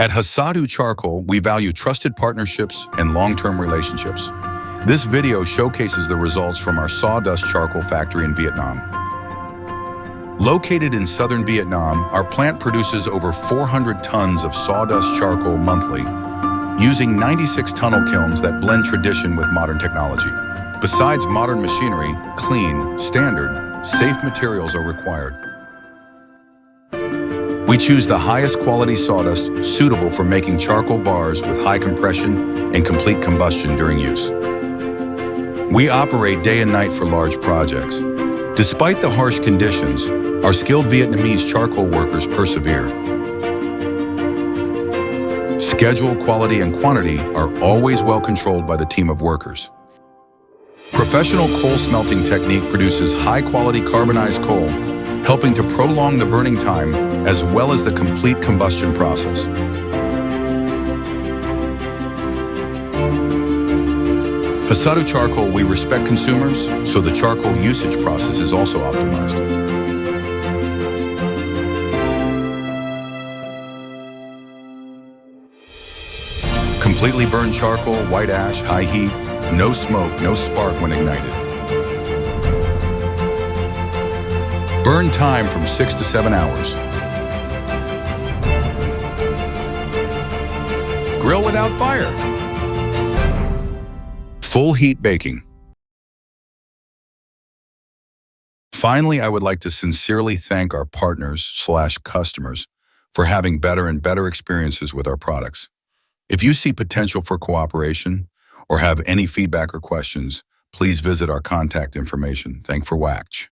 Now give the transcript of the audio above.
At HASATU Charcoal, we value trusted partnerships and long-term relationships. This video showcases the results from our Sawdust Charcoal factory in Vietnam. Located in southern Vietnam, our plant produces over 400 tons of sawdust charcoal monthly, using 96 tunnel kilns that blend tradition with modern technology. Besides modern machinery, clean, standard, safe materials are required. We choose the highest quality sawdust suitable for making charcoal bars with high compression and complete combustion during use. We operate day and night for large projects. Despite the harsh conditions, our skilled Vietnamese charcoal workers persevere. Schedule, quality, and quantity are always well controlled by the team of workers. Professional coal smelting technique produces high-quality carbonized coal, helping to prolong the burning time as well as the complete combustion process. HASATU Charcoal, we respect consumers, so the charcoal usage process is also optimized. Completely burned charcoal, white ash, high heat, no smoke, no spark when ignited. Burn time from 6 to 7 hours. Grill without fire. Full heat baking. Finally, I would like to sincerely thank our partners/customers for having better and better experiences with our products. If you see potential for cooperation or have any feedback or questions, please visit our contact information. Thank for watch.